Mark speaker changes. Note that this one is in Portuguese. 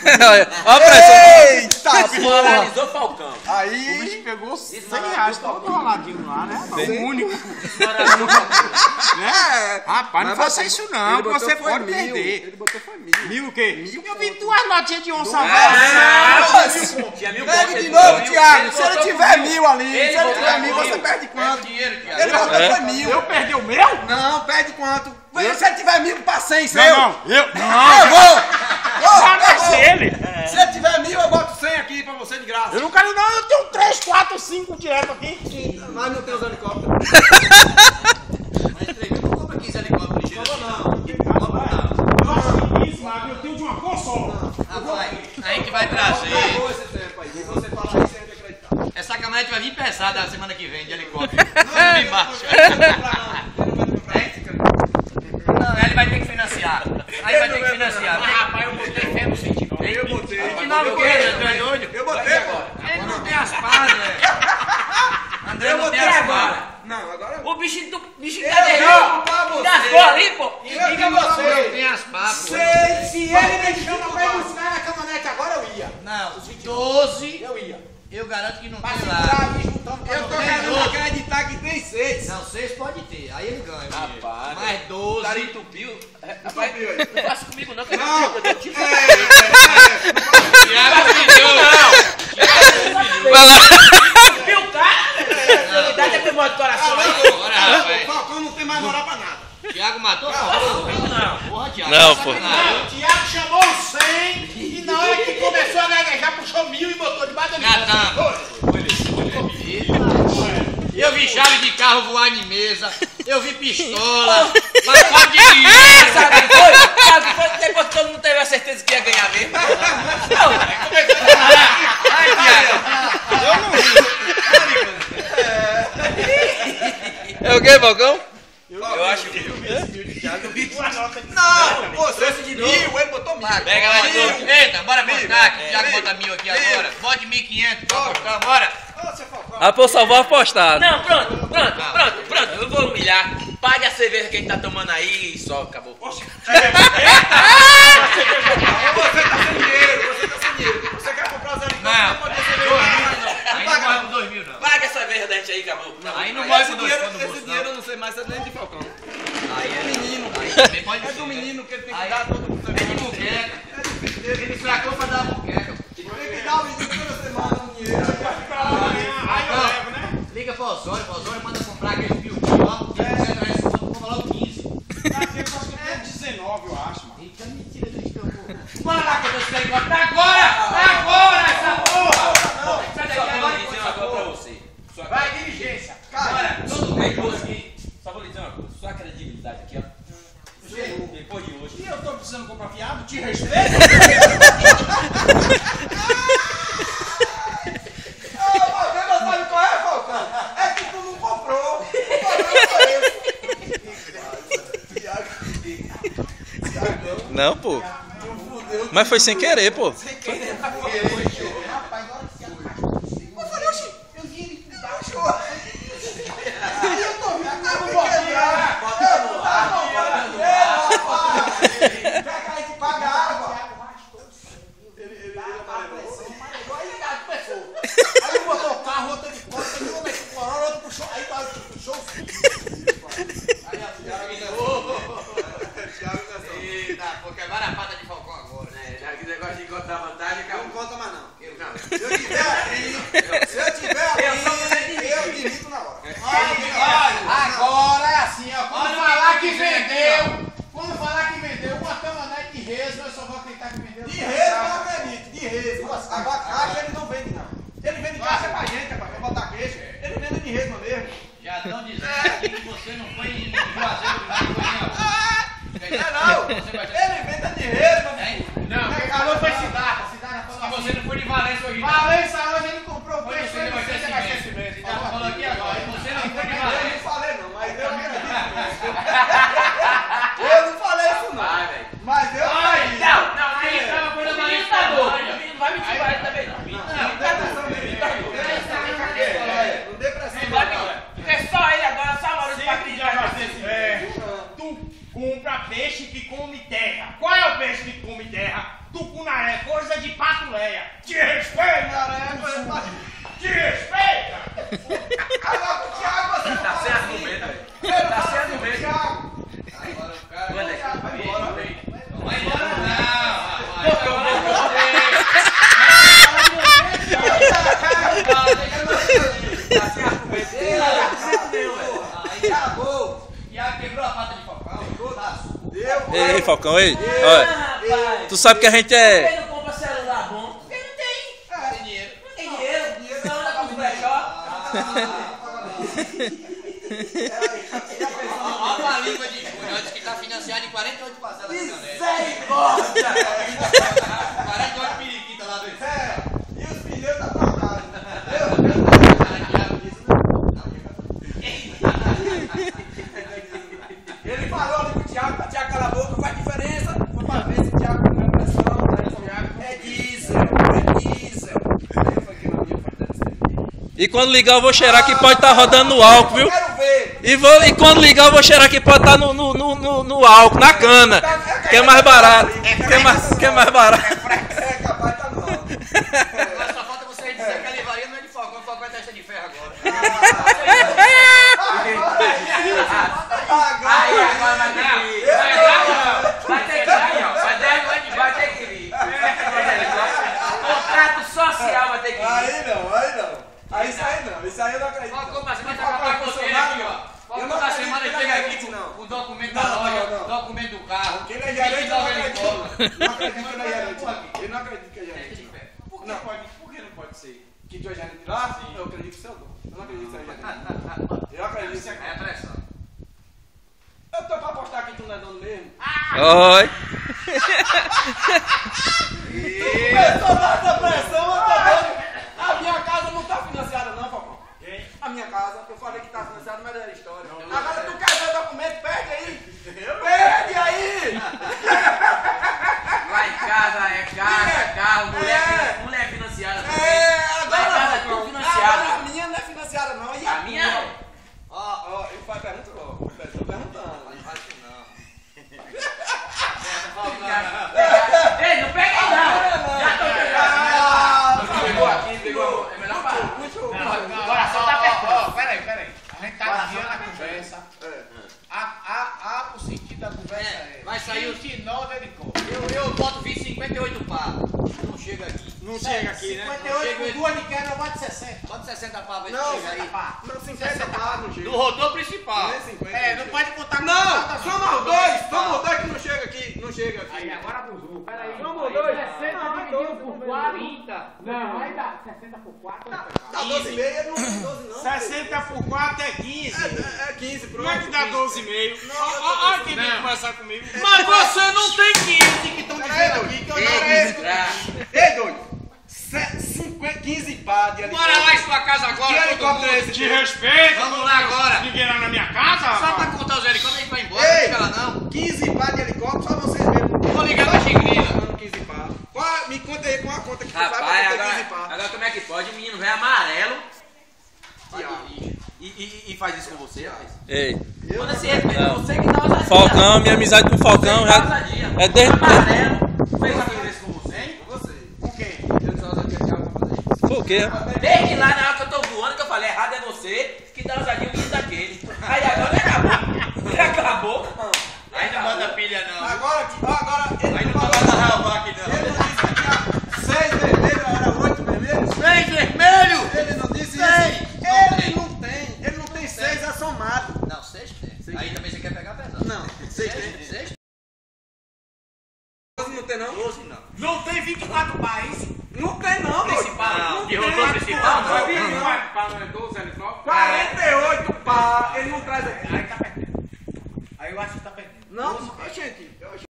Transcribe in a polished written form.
Speaker 1: Olha a pressão.
Speaker 2: Eita,
Speaker 3: Finalizou Falcão.
Speaker 2: Aí...
Speaker 4: O bicho pegou 100 reais, todo roladinho lá, né? O único.
Speaker 2: É,
Speaker 4: Rapaz, não faça isso não,
Speaker 2: ele
Speaker 4: que
Speaker 2: botou
Speaker 4: você
Speaker 2: foi
Speaker 4: pode
Speaker 2: mil.
Speaker 4: perder.
Speaker 2: Ele botou foi 1000.
Speaker 4: Mil o quê?
Speaker 2: 1000
Speaker 4: Eu vi
Speaker 2: conto.
Speaker 4: duas notinhas de onça
Speaker 3: Tinha 1000
Speaker 2: Pega
Speaker 3: conto,
Speaker 2: de
Speaker 3: ele
Speaker 2: novo,
Speaker 3: botou
Speaker 2: Thiago.
Speaker 3: mil.
Speaker 2: Se ele tiver 1000 ali,
Speaker 3: Ele
Speaker 2: se ele
Speaker 3: botou
Speaker 2: tiver 1000,
Speaker 3: mil.
Speaker 2: você perde
Speaker 3: Pega
Speaker 2: quanto?
Speaker 3: o dinheiro, Thiago.
Speaker 2: Ele botou foi 1000.
Speaker 4: Eu perdi o meu?
Speaker 2: Não, perde quanto? Se ele tiver 1000, pra 100, seu.
Speaker 4: Não, eu
Speaker 2: Eu vou!
Speaker 4: paga ele.
Speaker 2: Se ele tiver 1000, eu boto 100 aqui pra você de graça.
Speaker 4: Eu não quero não, eu tenho 3, 4, 5 direto aqui.
Speaker 2: Nós não temos helicóptero.
Speaker 3: Mas 3 mil, não compra 15 helicópteros de
Speaker 2: Não, não.
Speaker 4: Eu acho que isso, Fábio, eu tenho de uma cor só.
Speaker 3: Rapaz, a gente vai trazer.
Speaker 2: Acabou esse tempo aí. E você fala isso sem acreditar.
Speaker 3: Essa caminhonete vai vir pesada a semana que vem de helicóptero. Não, embaixo. Não, ele vai ter que financiar. Aí vai ter que financiar. Mas, rapaz, eu botei fé no 29.
Speaker 2: Eu botei.
Speaker 3: 29 o quê? Tu é doido?
Speaker 2: Eu botei agora.
Speaker 3: Ele não tem as pás, velho. André não tem as pás.
Speaker 2: Não, agora...
Speaker 3: O bichinho tá
Speaker 2: Eu
Speaker 3: derrendo.
Speaker 2: pra você.
Speaker 3: Gastou ali, pô.
Speaker 2: Eu digo a você.
Speaker 3: Não tem as pás, pô.
Speaker 4: Se ele me chama pra ir buscar na caminhonete agora, eu ia.
Speaker 3: Não, 12.
Speaker 4: Eu ia.
Speaker 3: Eu garanto que não
Speaker 4: Pra
Speaker 3: tem
Speaker 4: segurar
Speaker 3: lá.
Speaker 4: ali juntando
Speaker 2: Eu tô
Speaker 4: tem
Speaker 2: querendo
Speaker 4: 12.
Speaker 2: acreditar que tem 6.
Speaker 3: Não, 6 pode ter. Aí ele ganha.
Speaker 5: Rapaz,
Speaker 3: Mais 12.
Speaker 5: O cara entupiu.
Speaker 3: Rapaz, não faça comigo não, que
Speaker 2: Não.
Speaker 3: eu dou tiro.
Speaker 5: Thiago humilhou.
Speaker 1: Vai lá.
Speaker 3: Viu o cara? A idade é que morre do coração.
Speaker 5: Bora, rapaz.
Speaker 2: O Falcão não tem mais moral pra nada.
Speaker 3: Thiago matou? Não. Porra, Thiago.
Speaker 1: Não,
Speaker 3: tá
Speaker 1: pô.
Speaker 3: sacanagem.
Speaker 4: O Thiago chamou o 100 e na hora que começou a gaguejar, puxou 1000 e botou debaixo da
Speaker 3: Já tá. Eu vi chave de carro voar em mesa. Eu vi pistola. Mas pode ir.
Speaker 5: Sabe o que foi? Depois que todo mundo teve a certeza que ia ganhar mesmo.
Speaker 3: Ai, Thiago.
Speaker 1: É o quê, Falcão?
Speaker 5: Eu acho que...
Speaker 2: Não, pô, se fosse de 1000, ele botou 1000.
Speaker 3: Pega lá de novo. Eita, bora apostar. Que o Thiago bota 1000 aqui agora. Bote 1500 pra apostar, bora.
Speaker 2: Ô, seu Falcão.
Speaker 1: Ah, pô, só vou apostar.
Speaker 5: Não, pronto. Eu não vou humilhar. Pague a cerveja que a gente tá tomando aí e só acabou.
Speaker 2: Você tá sem dinheiro. Você quer comprar os helicópteros?
Speaker 3: Não.
Speaker 2: Pode ter cerveja.
Speaker 3: Aí não morre com 2000, não.
Speaker 5: Pague essa cerveja da gente aí, acabou.
Speaker 3: Aí não morre
Speaker 2: Esse
Speaker 3: com 2
Speaker 2: dinheiro,
Speaker 3: no
Speaker 2: esse
Speaker 3: bolso,
Speaker 2: dinheiro
Speaker 3: não.
Speaker 2: eu não sei mais, é nem de Falcão.
Speaker 3: Aí é
Speaker 2: Menino.
Speaker 3: Aí também pode
Speaker 2: É
Speaker 3: ser,
Speaker 2: do
Speaker 3: né?
Speaker 2: menino que ele tem que
Speaker 3: Aí
Speaker 2: dar todo mundo
Speaker 3: é de
Speaker 2: também.
Speaker 3: muqueca. Ele fracou pra dar a muqueca.
Speaker 2: Tem que dar o menino toda semana um dinheiro.
Speaker 4: Aí eu levo, né?
Speaker 3: Liga pro Osório manda comprar aquele fio ó. Compra logo 15.
Speaker 4: Daqui eu acho que até 19, eu acho, mano.
Speaker 3: Eita, mentira do estômago. Bora lá que eu tô sem helicóptero. Agora essa porra! Sai daqui
Speaker 5: Só vou
Speaker 3: agora
Speaker 5: lhe dizer uma coisa pra você. Sua
Speaker 4: Vai, diligência.
Speaker 2: Cara,
Speaker 5: Todo mundo aqui. Só vou lhe dizer uma coisa. Sua credibilidade aqui, ó. Depois de hoje.
Speaker 4: E eu tô precisando comprar fiado? Te respeito.
Speaker 2: Ô, sabe qual é, Falcão? É que tu não comprou. O problema sou eu.
Speaker 1: Não, pô. Mas foi sem querer, pô.
Speaker 2: Rapaz, agora que eu falei, oxi, eu vi ele baixou. Aí eu tô vendo que eu vou quebrar. Já cai de pagar água. Ele aí um botou o carro, outro de costa, ele não mexeu com a outro puxou, aí puxou o filho. Aí a Thiago
Speaker 3: Eita, porque vai na pata de Falcão agora.
Speaker 5: Já que negócio de contar vantagem,
Speaker 2: não
Speaker 5: acabou.
Speaker 2: conta mais não.
Speaker 5: Não.
Speaker 2: Se eu tiver aqui, eu divido na hora.
Speaker 4: Agora é assim, ó. Quando falar que vendeu uma caminhonete de resma, eu só vou acreditar que vendeu.
Speaker 2: De resma eu não acredito, de resma. Agora caixa ele não vende não. Ele vende caixa pra gente, rapaz, pra botar queijo. Ele vende de resma mesmo.
Speaker 3: Já estão dizendo aqui que você não foi em Juazeiro,
Speaker 2: Não, ele vende de resma.
Speaker 3: Não,
Speaker 4: Quem falou foi Cidata. Cidata
Speaker 3: que
Speaker 4: falou
Speaker 3: você não foi de Valença hoje.
Speaker 4: Valença hoje ele comprou o peixe,
Speaker 3: Você vai ser esse mês. Então, falou aqui agora, você não foi de
Speaker 2: Eu
Speaker 3: Valença.
Speaker 2: não falei não, mas eu acredito. Eu não falei isso não.
Speaker 5: Vai, velho.
Speaker 2: Mas eu acredito.
Speaker 5: Não, aí tava coisa mais tá doido. Não vai mentir pra ele também, não.
Speaker 2: Não dê pressão nele. Não dê pressão
Speaker 5: Vai
Speaker 2: nele.
Speaker 5: mentir. Porque só ele agora, só a hora de acreditar.
Speaker 4: Tu compra peixe que come terra. Qual é o peixe que come terra? Tu
Speaker 3: tucunaré, coisa de patuleia. Te respeita! Te respeita!
Speaker 2: Agora o Thiago, você não
Speaker 5: Tá
Speaker 2: fala
Speaker 5: sem
Speaker 2: assim.
Speaker 5: argumento, velho.
Speaker 2: Ele não
Speaker 5: Tá
Speaker 2: fala
Speaker 5: sem
Speaker 2: assim,
Speaker 5: argumento.
Speaker 2: Thiago.
Speaker 4: Agora o cara.
Speaker 5: Vai
Speaker 2: Thiago, vai embora.
Speaker 4: Vai embora não.
Speaker 5: Tá sem argumento.
Speaker 2: Acabou.
Speaker 4: Thiago quebrou a pata de Falcão.
Speaker 2: Deu.
Speaker 1: Ei, Falcão, ei. Olha,
Speaker 3: Rapaz!
Speaker 1: tu sabe que a gente é.
Speaker 3: Ele não compra celular bom? Porque não tem.
Speaker 4: Tem dinheiro.
Speaker 3: Não tem dinheiro. Não anda com brechó.
Speaker 4: Olha a língua de Júnior, diz que está financiado em 48 parcelas de caneta.
Speaker 3: Misericórdia!
Speaker 4: 48 periquitas lá dentro.
Speaker 2: E os pneus da portada. Ele falou ali pro Thiago, pra Thiago calar a boca, qual a diferença? Foi pra ver se o Thiago não é pressão, é diesel, é diesel. Aí foi que na minha foi deve ser.
Speaker 1: E quando ligar eu vou cheirar que pode estar rodando no álcool, viu?
Speaker 2: Eu quero ver.
Speaker 1: E quando ligar eu vou cheirar que pode estar no álcool, na cana. Que é mais barato. Que é mais barato.
Speaker 2: É capaz de estar no álcool.
Speaker 4: Agora só falta você dizer que a levaria não é de Falcão, Falcão é testa de ferro agora.
Speaker 5: Aí agora vai ter que ir. Vai ter que ir, ó. Vai ter que ir. Contrato social vai ter que ir.
Speaker 2: Aí não. Aí isso aí não. Isso aí eu não acredito.
Speaker 4: Falcão, mas vai
Speaker 2: Falcão
Speaker 4: acabar com você aqui, ó.
Speaker 2: Eu
Speaker 4: Falcão
Speaker 2: não
Speaker 4: da
Speaker 2: acredito
Speaker 4: semana
Speaker 2: que
Speaker 4: chega
Speaker 2: ele
Speaker 4: aqui
Speaker 2: acredite, não.
Speaker 4: com o documento
Speaker 2: Não,
Speaker 4: da loja,
Speaker 2: não.
Speaker 4: documento do carro.
Speaker 2: Ele é gerente, eu não
Speaker 4: Ele
Speaker 2: acredito.
Speaker 4: cobra.
Speaker 2: Não acredito que ele é gerente. Eu não acredito que é gerente.
Speaker 4: Por
Speaker 2: Não.
Speaker 4: que não pode ser?
Speaker 2: Que tu é gerente de lá? Sim. Eu acredito que você é o dono. Eu não acredito que você é gerente. Eu acredito que você
Speaker 4: É
Speaker 2: é.
Speaker 4: pressão.
Speaker 2: Eu tô pra apostar que tu não é dono mesmo.
Speaker 1: Oi.
Speaker 2: Começou nessa pressão, eu tô dono. A minha casa não tá financiada não, Falcão. A minha casa, eu falei que tá financiada, mas era história. Agora tu quer ver o documento? Perde aí. Perde aí.
Speaker 5: Lá em casa é casa, carro, mulher financiada também. Lá em casa é tudo
Speaker 2: Agora
Speaker 5: financiado.
Speaker 2: a minha não é financiada não. E
Speaker 5: A minha é.
Speaker 2: Ó, eu faço pergunta logo. Eu tô perguntando.
Speaker 5: Ei, não pega aí não. Já tô pegando. Pegou aqui, pegou. É melhor parar.
Speaker 3: Agora só tá apertando. Peraí. A gente tá desviando a conversa. O sentido da conversa é.
Speaker 4: Vai sair o
Speaker 3: 29 helicópteros.
Speaker 4: Eu boto 58 pá. Não chega aqui.
Speaker 2: Não chega aqui, né?
Speaker 3: 58 com duas de queda, eu boto 60.
Speaker 4: Bota 60 pá, vai
Speaker 2: Não,
Speaker 4: chega aí.
Speaker 2: não, 50 pá, não chega.
Speaker 4: Do rotor principal.
Speaker 2: Nem 50.
Speaker 3: É, não pode botar com
Speaker 2: Não,
Speaker 3: nada,
Speaker 2: somos dois. Somos dois que não chega aqui. Não chega aqui.
Speaker 3: Aí agora abusou. Peraí.
Speaker 2: Somos dois.
Speaker 3: 60 dividido por 40. Não, vai dar 60 por 4.
Speaker 2: Dá 12,5, não tem 12 não.
Speaker 3: 60 por 4 é 15.
Speaker 2: É 15, pronto.
Speaker 3: Como é que dá 12,5?
Speaker 2: Olha
Speaker 3: quem vem conversar comigo. Mas você não tem 15 que estão dizendo aqui que eu não
Speaker 2: Ei, doido. 15 pá de
Speaker 4: Bora lá em sua casa
Speaker 2: Que
Speaker 4: agora. todo
Speaker 2: helicóptero é
Speaker 4: mundo.
Speaker 2: esse?
Speaker 3: Te respeito.
Speaker 4: Vamos lá agora.
Speaker 3: Ninguém lá na minha casa,
Speaker 4: Só
Speaker 3: rapaz.
Speaker 4: pra contar os helicópteros, a gente vai embora.
Speaker 2: Ei,
Speaker 4: Não fica lá não.
Speaker 2: 15 pá de helicóptero, só vocês mesmo.
Speaker 4: Vou ligar pra Tigrina.
Speaker 2: Falando 15 pá. Me conta aí com a conta que tu faz pra
Speaker 5: Rapaz,
Speaker 2: ter 15 pá.
Speaker 5: agora como é que pode? O menino velho amarelo
Speaker 2: Tiago.
Speaker 5: e faz isso com você, rapaz.
Speaker 1: Ei.
Speaker 5: Manda se respeita,
Speaker 1: Não.
Speaker 5: você que dá ousadia.
Speaker 1: Falcão, minha amizade com o Falcão
Speaker 5: Você que dá
Speaker 1: já.
Speaker 5: ousadia.
Speaker 1: É desde.
Speaker 5: Amarelo fez uma coisa desse com você.
Speaker 2: Com você.
Speaker 3: Com quem?
Speaker 2: Eu só sabia que Thiago vai fazer isso.
Speaker 1: Foi o quê? rapaz?
Speaker 5: Desde lá na hora que eu tô voando, que eu falei, errado é você que dá ousadia o menino daquele. Aí agora ele acabou.
Speaker 4: Aí não manda pilha não.
Speaker 2: Agora, ele
Speaker 4: Aí não
Speaker 2: falou
Speaker 4: manda ralvar aqui não.
Speaker 2: Ele não disse que tinha 6 vermelhos, era 8 vermelhos?
Speaker 4: 6 vermelho.
Speaker 2: Ele não disse
Speaker 4: Seis.
Speaker 2: isso? Ele não tem 6 é somado.
Speaker 4: Não, 6 tem. Aí também você quer pegar pesado.
Speaker 2: Não, 6 tem.
Speaker 4: 6?
Speaker 2: 12 não tem não?
Speaker 4: 12 não.
Speaker 3: Não tem 24 pais.
Speaker 2: Não tem não,
Speaker 5: Principal,
Speaker 2: não.
Speaker 5: de rotor principal, não.
Speaker 3: 24 pais não é 12 helicópteros?
Speaker 2: 48 pá, ele não traz aqui.